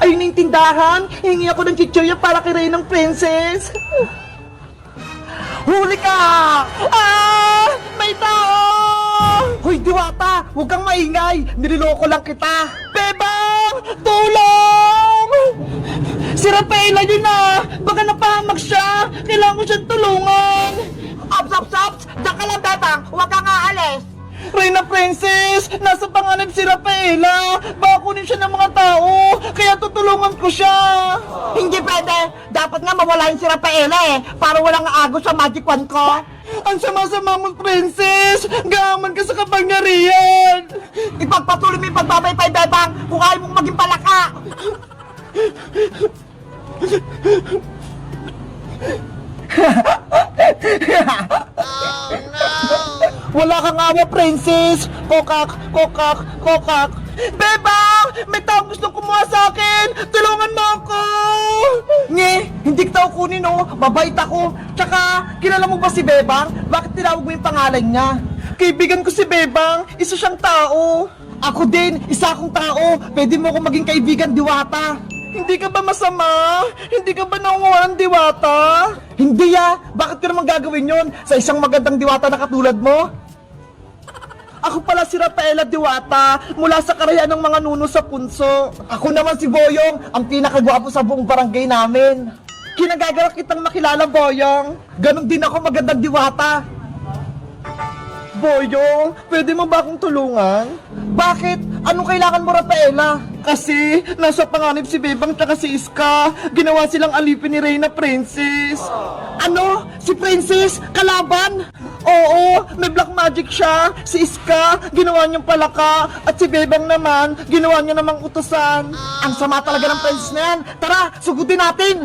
Ayun na yung tindahan. Hingi ako ng chichirya para kay Reynang Princess. Huli ka! Ah! May tao! Hoy, Diwata! Huwag kang maingay! Niloloko lang kita! Bebang! Tulong! Si Rafaela yun na! Baka napahamak siya! Kailangan ko siyang tulungan! Ops! Diyan ka lang, Bebang! Huwag kang aalis! Reyna Princess! Nasa panganib si Rafaela! Baka kunin siya ng mga tao! Kaya tutulungan ko siya! Hindi pwede! Dapat nga mawalain si Rafaela para walang agos sa magic wand ko! Ang sama-sama mo, Princess! Gaman ka sa kapangyarihan! Ipagpatuloy mo yung pagbabaypay, Bebang! Kung ayaw mong maging palaka! Wala kang awa, Princess! Kokak! Bebang! May taong gustong kumuha sa akin! Tulungan mo ako! Nge! Hindi kita kunin, oh! Mabait ako! Tsaka, kilala mo ba si Bebang? Bakit tinawag mo yung pangalan niya? Kaibigan ko si Bebang! Isa siyang tao! Ako din! Isa akong tao! Pwede mo akong maging kaibigan, Diwata! Hindi ka ba masama? Hindi ka ba nangunguha ng Diwata? Hindi Bakit ko naman gagawin yon sa isang magandang Diwata na katulad mo? Ako pala si Rafaela Diwata mula sa karayan ng mga nuno sa punso. Ako naman si Boyong, ang pinakagwapo sa buong barangay namin. Kinagagalak kitang makilala, Boyong. Ganon din ako magandang Diwata. Boyong, pwede mo ba akong tulungan? Bakit? Anong kailangan mo, Rafaela? Kasi, nasa panganib si Bebang tsaka si Iska. Ginawa silang alipin ni Reyna Princess. Ano? Si Princess? Kalaban? Oo, may black magic siya. Si Iska, ginawa niyang palaka. At si Bebang naman, ginawa niya namang utusan. Ang sama talaga ng princess na yan. Tara, sugutin natin!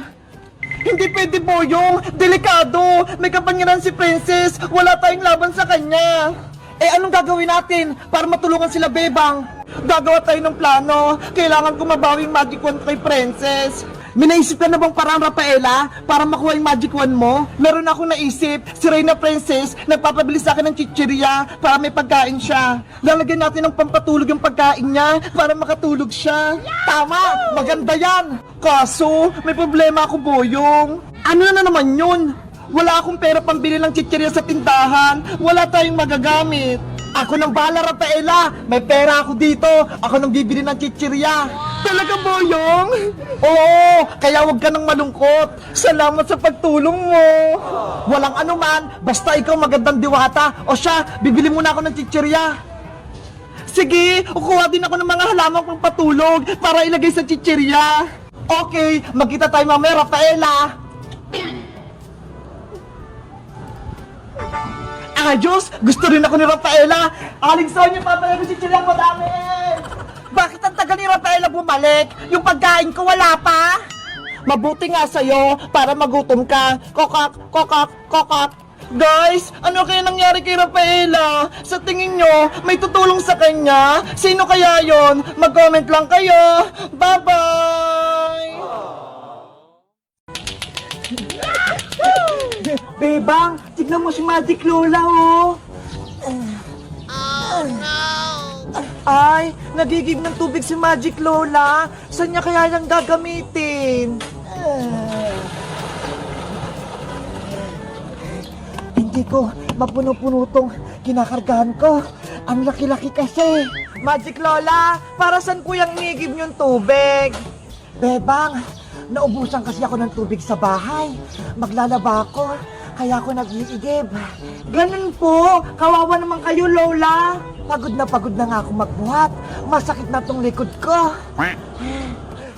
Hindi pwede, Boyong! Delikado! May kapangyarihan si Princess! Wala tayong laban sa kanya! Eh, anong gagawin natin para matulungan sila, Bebang? Gagawa tayo ng plano. Kailangan ko mabawi yung magic wand kay Princess. May naisip ka na bang parang, Rafaela, para makuha yung magic wand mo? Meron akong naisip. Si Reyna Princess nagpapabili sa akin ng chichirya para may pagkain siya. Lalagyan natin ng pampatulog yung pagkain niya para makatulog siya. Tama! Maganda yan! Kaso, may problema ako, Boyong. Ano na naman yun? Wala akong pera pambili ng chichirya sa tindahan. Wala tayong magagamit. Ako nang bahala, Rafaela. May pera ako dito. Ako nang bibili ng chichirya. Talaga, Boyong? Oo, kaya huwag ka nang malungkot. Salamat sa pagtulong mo. Walang anuman, basta ikaw magandang Diwata. O siya, bibili muna ako ng chichirya. Sige, kukuha din ako ng mga halamang pang patulog para ilagay sa chichirya. Okay, magkita tayo mamaya, Rafaela. Diyos, gusto rin ako ni Rafaela. Aling Sonia, papaya ko si Chilang madami. Bakit ang tagal ni Rafaela bumalik? Yung pagkain ko wala pa. Mabuti nga sa'yo para magutom ka. Kokak. Guys, ano kaya nangyari kay Rafaela? Sa tingin nyo, may tutulong sa kanya? Sino kaya yon? Mag-comment lang kayo. Bye-bye! Bebang, tignan mo si Magic Lola, oh! Oh, no! Ay, nagigib ng tubig si Magic Lola. Saan niya kaya niyang gagamitin? Hindi ko mapuno-puno tong kinakargahan ko. Ang laki-laki kasi. Magic Lola, para saan ko yung nigib niyong tubig? Bebang, naubusan kasi ako ng tubig sa bahay. Maglalaba ako, kaya ako nag-iigib. Ganun po, kawawa naman kayo, Lola. Pagod na nga ako magbuhat. Masakit na tong likod ko.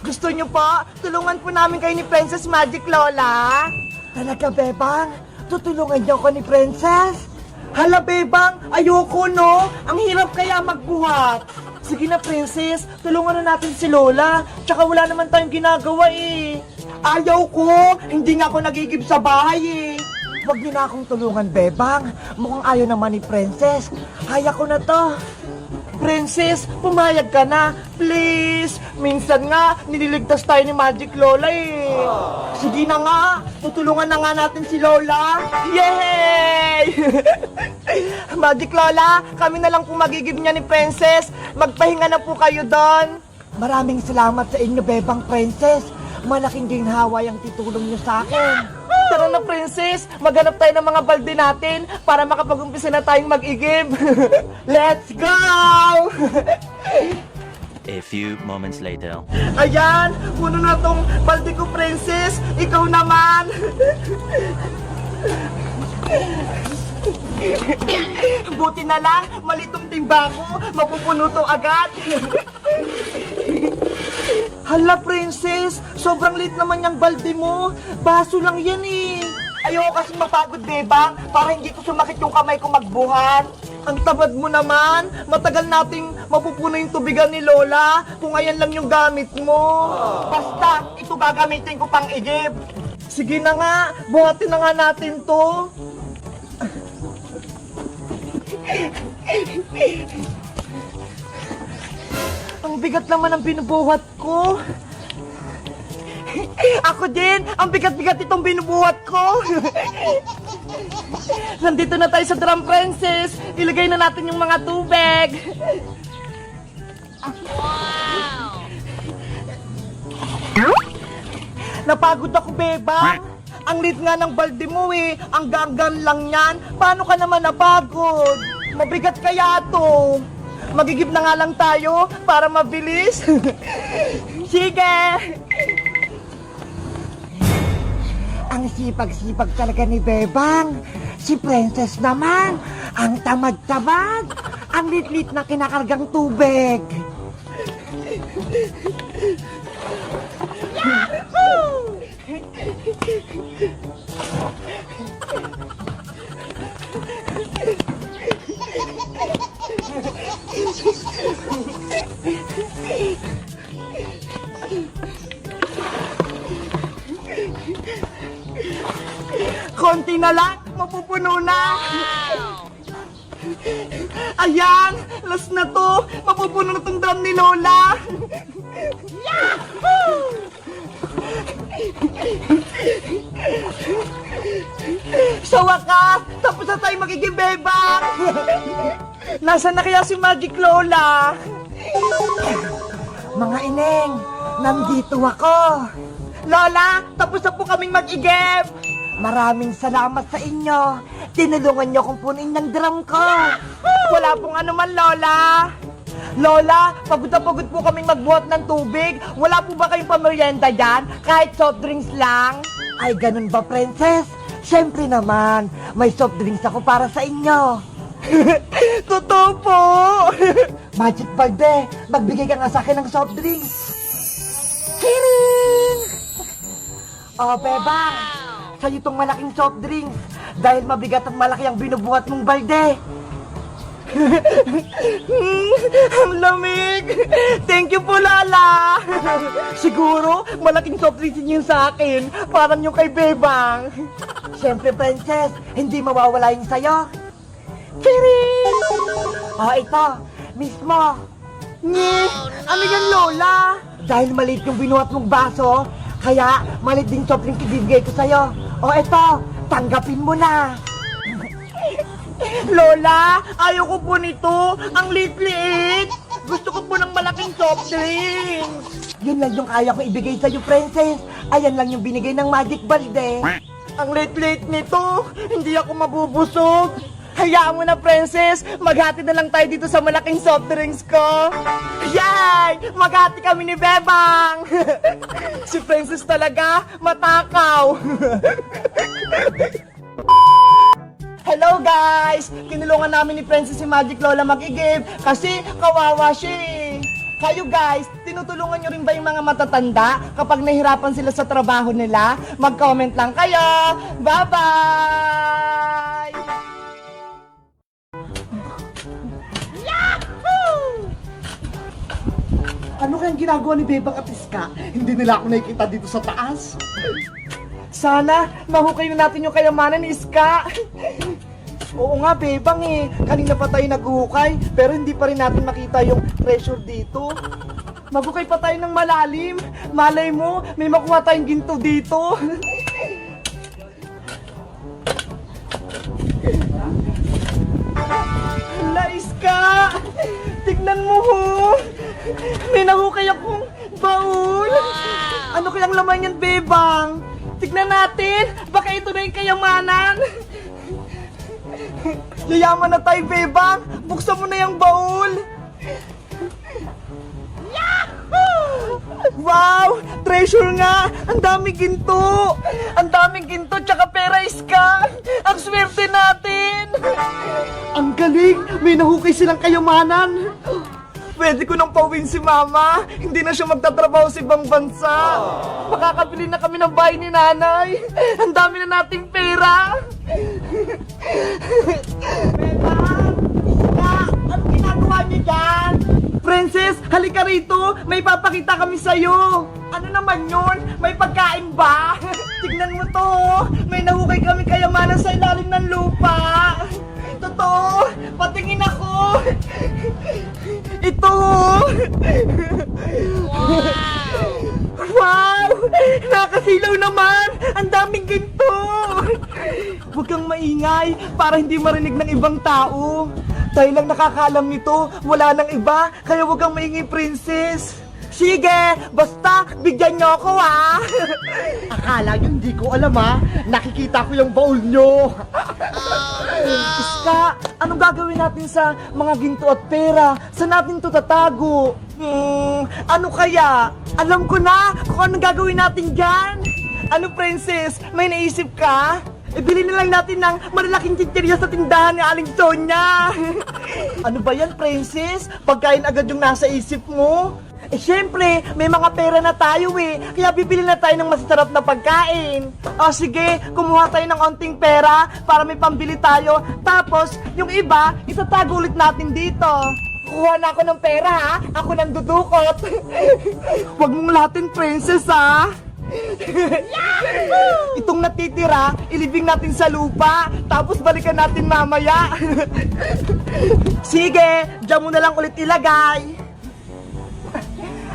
Gusto niyo po, tulungan po namin kayo ni Princess Magic, Lola? Talaga, Bebang? Tutulungan niyo ako ni Princess? Hala, Bebang, ayoko, no? Ang hirap kaya magbuhat. Sige na, Princess, tulungan na natin si Lola. Tsaka wala naman tayong ginagawa eh. Ayaw ko, hindi nga ako nagigib sa bahay eh. Huwag niyo na akong tulungan, Bebang. Mukhang ayaw naman ni Princess. Kaya ko na to. Princess, pumayag ka na. Please. Minsan nga, nililigtas tayo ni Magic Lola eh. Sige na nga, tutulungan na nga natin si Lola. Yay! Magic Lola, kami na lang po magigib niya ni Princess. Magpahinga na po kayo doon. Maraming salamat sa inyo, Bebang Princess. Malaking ginhawa yung titulong niyo sa akin. Tara na, Princess! Maghanap tayo ng mga balde natin para makapag-umpisa na tayong mag-igib. Let's go! A few moments later. Ayan! Puno na tong balde ko, Princess! Ikaw naman! Buti na lang, malitong timba ko, mapupuno to agad. Hala, Princess, sobrang lit naman yung balde mo. Baso lang yan eh. Ayoko kasi mapagod, Bebang, para hindi ko sumakit yung kamay ko magbuhat. Ang tabad mo naman, matagal nating mapupuno yung tubigan ni Lola kung ayan lang yung gamit mo. Basta, ito gagamitin ko pang igib. Sige na nga, buhatin na nga natin to. Ang bigat naman ang binubuhat ko. Ako din, ang bigat-bigat itong binubuhat ko. Nandito na tayo sa drum, Princess. Ilagay na natin yung mga tubig. Napagod ako, Bebang. Ang lit nga ng balde mo eh. Ang ganggan lang yan. Paano ka naman napagod? Mabigat kaya to. Magigib na nga lang tayo para mabilis. Sige! Ang sipag-sipag talaga ni Bebang. Si Princess naman, ang tamad-tamad. Ang lit-lit na kinakargang tubig. Konti na lang, mapupuno na. Ayan, last na to. Mapupuno na tong drum ni Lola. Sa wakas, tapos na tayo magiging Bebang. Nasaan na kaya si Magic Lola? Mga ineng, nandito ako. Lola, tapos na po kaming mag-igib. Maraming salamat sa inyo. Tinulungan niyo akong punin ng drum ko. Wala pong anuman, Lola. Lola, pagod na pagod po kaming magbuhat ng tubig. Wala po ba kayong pamerienda dyan? Kahit soft drinks lang? Ay, ganun ba, Princess? Siyempre naman, may soft drinks ako para sa inyo. Totoo po. Magic Balde, magbigay ka nga sa akin ng soft drinks. Kiring! Oh, Bebang, sa'yo itong malaking soft drinks dahil mabigat at malaki ang binubuhat mong balde. Ang lamig. Thank you po, Lola. Siguro, malaking soft drinks yun sa akin. Parang yung kay Bebang. Siyempre, Princess, hindi mawawala yung sayo. Kiring! Oh, ito, mismo. Nye, ano yan, Lola? Dahil maliit yung binuhat mong baso, kaya maliit din soft drinks ibibigay ko sa'yo. O eto, tanggapin mo na. Lola, ayoko po nito. Ang liit-liit. Gusto ko po ng malaking soft drinks. Yun lang yung kaya ko ibigay sa'yo, Princess. Ayan lang yung binigay ng Magic Balde. Ang liit-liit nito. Hindi ako mabubusog. Hayaan mo na, Princess. Maghati na lang tayo dito sa malaking soft drinks ko. Yay! Maghati kami ni Bebang. Si Princess talaga, matakaw. Hello guys! Tinulungan namin ni Princess si Magic Lola mag-igib kasi kawawa siya eh. Kayo guys, tinutulungan nyo rin ba yung mga matatanda kapag nahirapan sila sa trabaho nila? Mag-comment lang kayo! Bye-bye! Ano kayang ginagawa ni Bebang at Iska? Hindi nila ako nakikita dito sa taas. Sana mahukay na natin yung kayamanan ni Iska. Oo nga, Bebang eh. Kanina pa tayo naghuhukay, pero hindi pa rin natin makita yung treasure dito. Maghukay pa tayo ng malalim. Malay mo, may makuha tayong ginto dito. Hala, Iska! Tignan mo ho! May nahukay akong baul! Ano kayang laman yan, Bebang? Tignan natin! Baka ito na yung kayamanan! Yayaman na tayo, Bebang! Buksan mo na yung baul! Wow! Treasure nga! Ang daming ginto! Ang daming ginto tsaka pera, Iska! Ang swerte natin! Ang galing! May nahukay silang kayamanan! Pwede ko nang pauwiin si Mama. Hindi na siya magtatrabaho sa ibang bansa. Makakabili na kami ng bahay ni Nanay. Ang dami na nating pera. Bebang! Iska! Ano ginagawa niyo dyan? Princess, halika rito. May papakita kami sa'yo. Ano naman yun? May pagkain ba? Tignan mo to. May nahukay kami kayamanan sa ilalim ng lupa. Totoo. Patingin ako. Ito. Wow! Nakasilaw naman! Ang daming ginto! Huwag kang maingay para hindi marinig ng ibang tao. Tayo lang nakakaalam nito. Wala nang iba. Kaya huwag kang maingay, Princess. Sige! Basta, bigyan niyo ako, ha? Akala nyo hindi ko alam ha? Nakikita ko yung baul nyo! Iska, anong gagawin natin sa mga ginto at pera? Saan natin to tatago? Ano kaya? Alam ko na kung anong gagawin natin dyan. Ano, Princess? May naisip ka? Ibili na lang natin ng malalaking chichirya sa tindahan ni Aling Sonia. Ano ba yan, Princess? Pagkain agad yung nasa isip mo? Eh, syempre, may mga pera na tayo eh. Kaya bibili na tayo ng masasarap na pagkain. O sige, kumuha tayo ng onting pera para may pambili tayo. Tapos, yung iba, itatago ulit natin dito. Kuha na ako ng pera ha. Ako nang dudukot. Huwag mong lahatin, Princess ha. Itong natitira, ilibing natin sa lupa. Tapos balikan natin mamaya. Sige, dyan mo na lang ulit ilagay.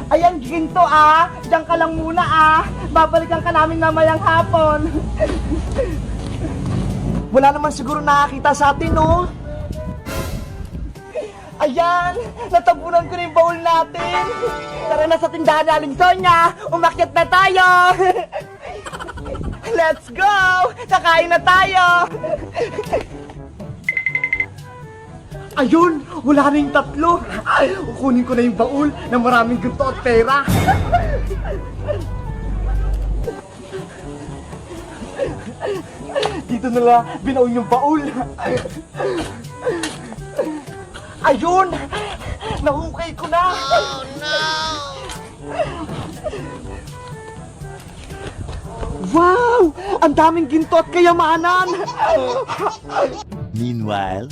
Ayan, ginto ah. Diyan ka lang muna ah. Babalikan ka namin mamayang hapon. Wala naman siguro nakakita sa atin, no? Ayan, natabunan ko na yung baul natin. Tara na sa tindahan ni Aling Sonia. Umakyat na tayo. Let's go! Kakain na tayo. Ayun! Wala na yung tatlo! Ay, kukunin ko na yung baul na maraming ginto at pera! Dito nila binaon yung baul. Ayun! Nahukay ko na! Oh no! Wow! Ang daming ginto at kayamanan! Meanwhile,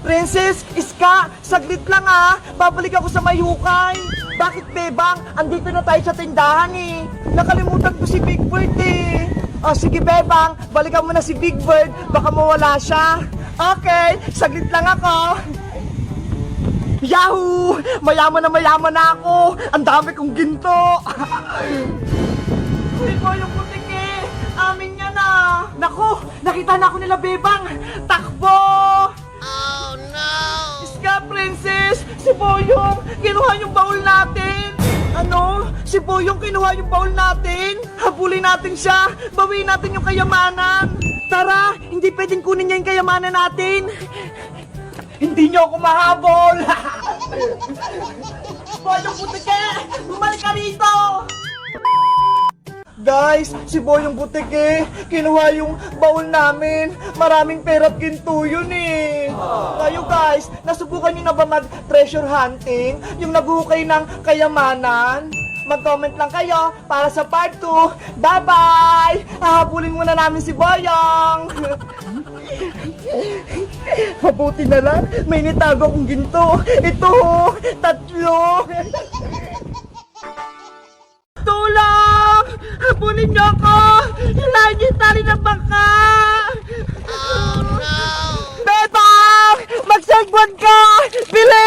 Princess, Iska, saglit lang ah. Babalik ako sa may hukay. Bakit, Bebang? Andito na tayo sa tindahan eh. Nakalimutan ko si Big Bird eh. O sige, Bebang, balikan mo na si Big Bird. Baka mawala siya. Okay, saglit lang ako. Yahoo! Mayaman na ako. Ang dami kong ginto. Hindi ko yung putik eh. Amin yan ah. Naku, nakita na ako nila, Bebang. Takbo! Iska, Princess! Si Boyong! Kinuha yung baul natin! Ano? Si Boyong kinuha yung baul natin? Habulin natin siya! Bawiin natin yung kayamanan! Tara! Hindi pwedeng kunin niya yung kayamanan natin! Hindi niyo ako mahabol! Boyong Butike! Bumalik ka rito! Guys, si Boyong Butike, kinuha yung baul namin. Maraming pera at ginto yun eh. Kayo guys, nasubukan nyo na ba mag-treasure hunting? Yung naghukay ng kayamanan? Mag-comment lang kayo para sa part 2. Bye-bye! Hahabulin muna namin si Boyong. Mabuti na lang, may nitago kong ginto. Ito, 3. Tulong! Habulin niyo ako! Hilahin niyo yung tali ng bangka! Oh no! Bebang! Mag-segwag ka! Bilis!